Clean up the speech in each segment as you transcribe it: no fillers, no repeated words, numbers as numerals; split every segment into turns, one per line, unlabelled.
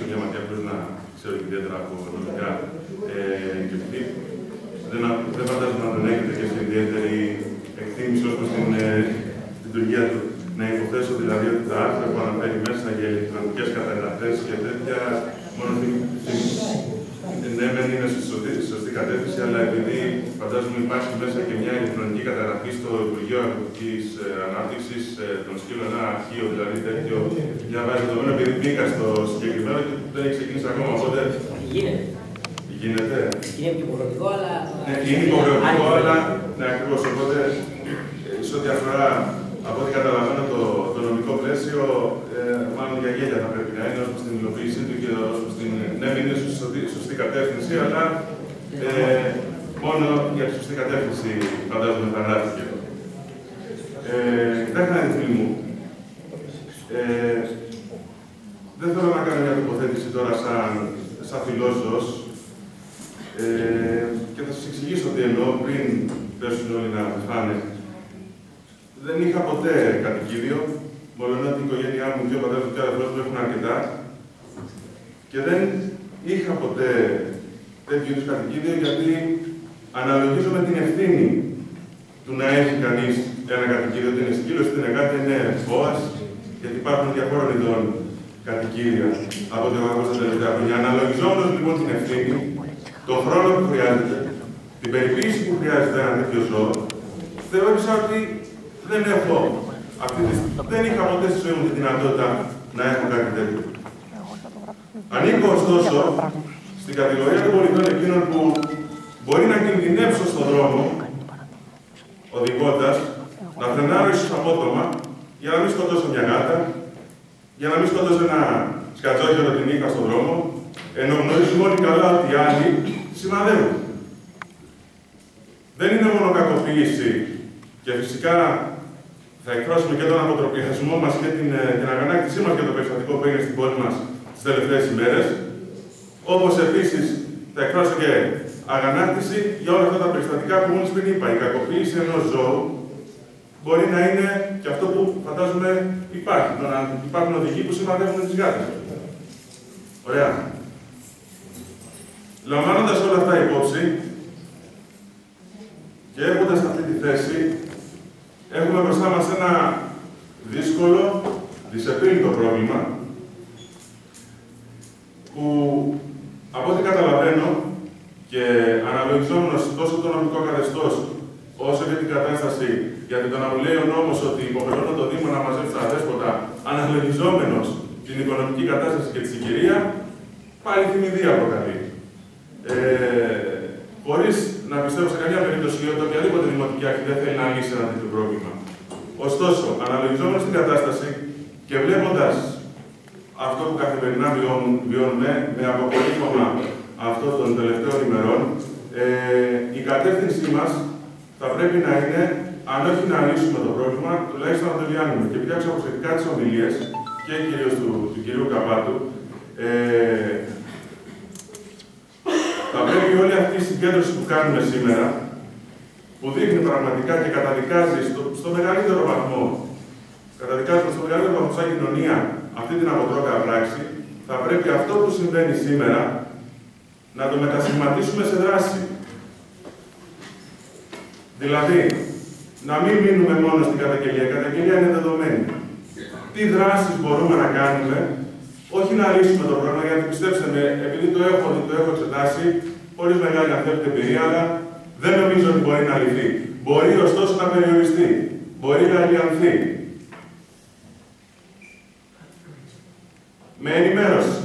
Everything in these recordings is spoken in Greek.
μια ματιά χωρίς να ξέρω ιδιαίτερα από νομικά. Και επειδή δεν φαντάζομαι να τον έχετε και σε ιδιαίτερη εκτίμηση ως προς την λειτουργία του. Να υποθέσω δηλαδή ότι τα άρθρα που αναφέρει μέσα για ηλεκτρονικές καταγραφές και τέτοια, μόνο ναι, δεν είναι στη σωστή κατεύθυνση, αλλά επειδή φαντάζομαι υπάρχει μέσα και μια ηλεκτρονική καταγραφή στο Υπουργείο Αγροτικής Ανάπτυξης των σκύλων, ένα αρχείο δηλαδή τέτοιο, διαβάζει το επειδή μπήκα στο συγκεκριμένο και δεν έχει ξεκινήσει ακόμα. Οπότε.
Γίνεται.
Γίνεται.
Είναι υποχρεωτικό, αλλά.
Ναι, είναι υποχρεωτικό, αλλά. Ναι, ακριβώς. Οπότε, σε ό,τι αφορά, από ό,τι καταλαβαίνω το νομικό πλαίσιο, μάλλον για γέλια θα πρέπει να είναι ως προς την υλοποίησή του και ως προς την. Ναι, είναι σωστή κατεύθυνση, αλλά μόνο για τη σωστή κατεύθυνση φαντάζομαι θα γράφηκε. Κοιτάξτε, φίλοι μου. Δεν θέλω να κάνω μια τοποθέτηση τώρα σαν φιλόσοφος και θα σας εξηγήσω τι εννοώ πριν πέσουν όλοι να φάνε. Δεν είχα ποτέ κατοικίδιο, μόλον ότι η οικογένειά μου, δύο πατέρες και αδερφός μου έχουν αρκετά και δεν είχα ποτέ τέτοιου είδους κατοικίδιο γιατί αναλογίζομαι την ευθύνη του να έχει κανείς ένα κατοικίδιο, είτε είναι σκύλος, είτε είναι κάτι, είναι φόας, γιατί υπάρχουν διαφόρων ειδών κατοικίδια από ό,τι έχω ακούσει τα τελευταία χρόνια. Αναλογιζόμενος λοιπόν την ευθύνη, τον χρόνο που χρειάζεται, την περιποίηση που χρειάζεται ένα τέτοιο ζώο, θεώρησα ότι δεν είχα ποτέ στη ζωή μου τη δυνατότητα να έχω κάτι τέτοιο. Ανήκω ωστόσο στην κατηγορία των πολιτών εκείνων που μπορεί να κινδυνεύσω στον δρόμο, οδηγώντας, να φρενάρω ίσως απότομα για να μην σκοτώσω μια γάτα, για να μην σκοτώσω ένα σκατζόχερο τη νύχτα στον δρόμο, ενώ γνωρίζουμε όλοι καλά ότι οι άλλοι σημαδεύουν. Δεν είναι μόνο κακοποίηση και φυσικά θα εκφράσουμε και τον αποτροπιασμό μας και την αγανάκτησή μας για το περιστατικό που έγινε στην πόλη μας τις τελευταίες ημέρες, όπως επίσης θα εκφράσω και αγανάκτηση για όλα αυτά τα περιστατικά που μόλις πριν είπα. Η κακοποίηση ενός ζώου μπορεί να είναι και αυτό που φαντάζομαι υπάρχει. Να υπάρχουν οδηγοί που σημαδεύουν τις γάτες. Ωραία. Λαμβάνοντας όλα αυτά υπόψη και έχοντας αυτή τη θέση, έχουμε μπροστά μας ένα δύσκολο, δυσεπίλητο πρόβλημα που, από ό,τι καταλαβαίνω και αναλογιζόμενος τόσο το νομικό καθεστώς όσο και την κατάσταση, γιατί το να μου λέει ο νόμος ότι υποχρεώνω το Δήμο να μαζέψει τα δέσποτα, αναλογιζόμενος την οικονομική κατάσταση και τη συγκυρία, πάλι θυμηδία προκαλεί. Χωρίς να πιστεύω σε καμία περίπτωση ότι οποιαδήποτε δημοτική αρχή δεν θέλει να λύσει ένα τέτοιο πρόβλημα. Ωστόσο, αναλογιζόμενος την κατάσταση και βλέποντας αυτό που καθημερινά βιώνουμε με αποκορύφωμα αυτών των τελευταίων ημερών, η κατεύθυνσή μας θα πρέπει να είναι, αν όχι να λύσουμε το πρόβλημα, τουλάχιστον να το λιάνουμε. Και επειδή άκουσα προσεκτικά τις ομιλίες και κυρίως του κυρίου Καπάτου, θα πρέπει όλη αυτή η συγκέντρωση που κάνουμε σήμερα, που δείχνει πραγματικά και καταδικάζει στο μεγαλύτερο βαθμό, σαν κοινωνία αυτή την αποτρόπαια πράξη, θα πρέπει αυτό που συμβαίνει σήμερα να το μετασχηματίσουμε σε δράση. Δηλαδή, να μην μείνουμε μόνο στην καταγγελία. Η καταγγελία είναι δεδομένη. Τι δράσεις μπορούμε να κάνουμε, όχι να λύσουμε το πρόβλημα, γιατί πιστέψτε με, επειδή το έχω εξετάσει, χωρίς μεγάλη αν θέλετε εμπειρία, αλλά δεν νομίζω ότι μπορεί να λυθεί. Μπορεί ωστόσο να περιοριστεί. Μπορεί να λιανθεί. Με ενημέρωση.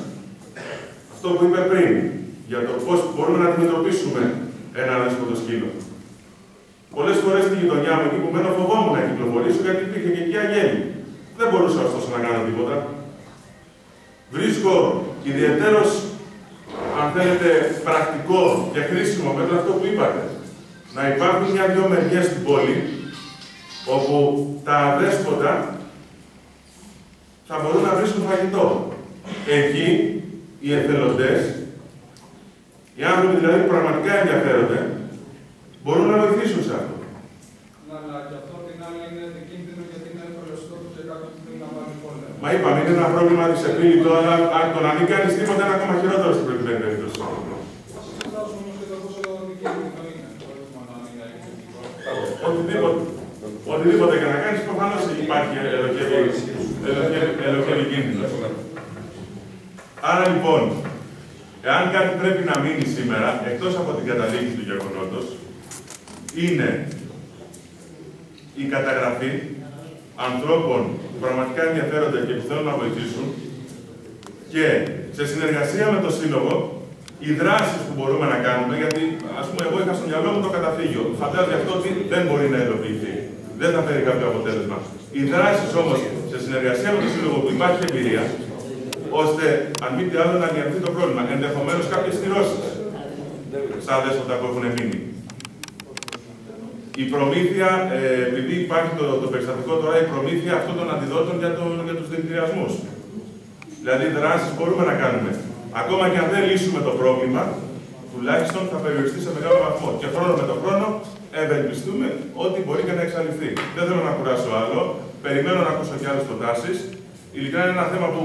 Αυτό που είπε πριν, για το πώς μπορούμε να αντιμετωπίσουμε ένα αδέσποτο σκύλο. Πολλές φορές στη γειτονιά μου, εκεί που μένω, φοβόμουν να κυκλοφορήσω γιατί υπήρχε και εκεί αγέλη. Δεν μπορούσα ωστόσο να κάνω τίποτα. Βρίσκω ιδιαιτέρως, αν θέλετε, πρακτικό και χρήσιμο μέτρο αυτό που είπατε. Να υπάρχουν μια-δυο μεριές στην πόλη, όπου τα αδέσποτα θα μπορούν να βρίσκουν φαγητό. Εκεί, οι εθελοντές, οι άνθρωποι δηλαδή που πραγματικά ενδιαφέρονται, μπορούν να βοηθήσουν σε αυτό.
Αλλά και αυτό την άλλη είναι επικίνδυνο γιατί είναι εύκολο στόχο σε κάποιον που θέλει να βάλει πόλεμο.
Μα είπαμε, είναι ένα πρόβλημα δυσεπίλητο, αλλά το να μην κάνεις τίποτα είναι ακόμα χειρότερο στην προκειμένη περίπτωση. Οτιδήποτε και να κάνεις, προφανώς υπάρχει ελοχεύει κίνδυνος. Άρα λοιπόν, εάν κάτι πρέπει να μείνει σήμερα, εκτός από την καταδίκη του γεγονότος, είναι η καταγραφή ανθρώπων που πραγματικά ενδιαφέρονται και που θέλουν να βοηθήσουν και σε συνεργασία με το Σύλλογο, οι δράσεις που μπορούμε να κάνουμε, γιατί ας πούμε εγώ είχα στο μυαλό μου το καταφύγιο. Φαντάζομαι αυτό ότι δεν μπορεί να υλοποιηθεί. Δεν θα φέρει κάποιο αποτέλεσμα. Οι δράσεις όμως σε συνεργασία με το Σύλλογο που υπάρχει εμπειρία, ώστε αν μη τι άλλο να λυθεί το πρόβλημα. Ενδεχομένως κάποιες κυρώσεις στα δέσποτα που έχουν μείνει. Η προμήθεια, επειδή υπάρχει το περιστατικό τώρα, η προμήθεια αυτών των αντιδότων για τους δηλητηριασμούς. Δηλαδή, δράσεις μπορούμε να κάνουμε. Ακόμα και αν δεν λύσουμε το πρόβλημα, τουλάχιστον θα περιοριστεί σε μεγάλο βαθμό. Και χρόνο με το χρόνο, ευελπιστούμε ότι μπορεί και να εξαλειφθεί. Δεν θέλω να κουράσω άλλο. Περιμένω να ακούσω και άλλες προτάσεις. Ειλικρινά είναι ένα θέμα που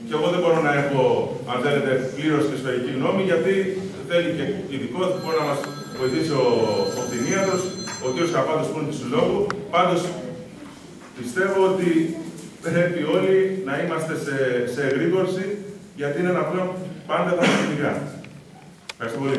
και εγώ δεν μπορώ να έχω, αν θέλετε, πλήρως τη σφαιρική γνώμη, γιατί θέλει και ειδικό, μπορεί να μας βοηθήσει ο κτηνίατρος, ο κ. Καπάτος που είναι του Συλλόγου. Πάντως, πιστεύω ότι πρέπει όλοι να είμαστε σε εγρήγορση, γιατί είναι ένα πρόβλημα που πάντα θα μας κυνηγά. Ευχαριστώ πολύ.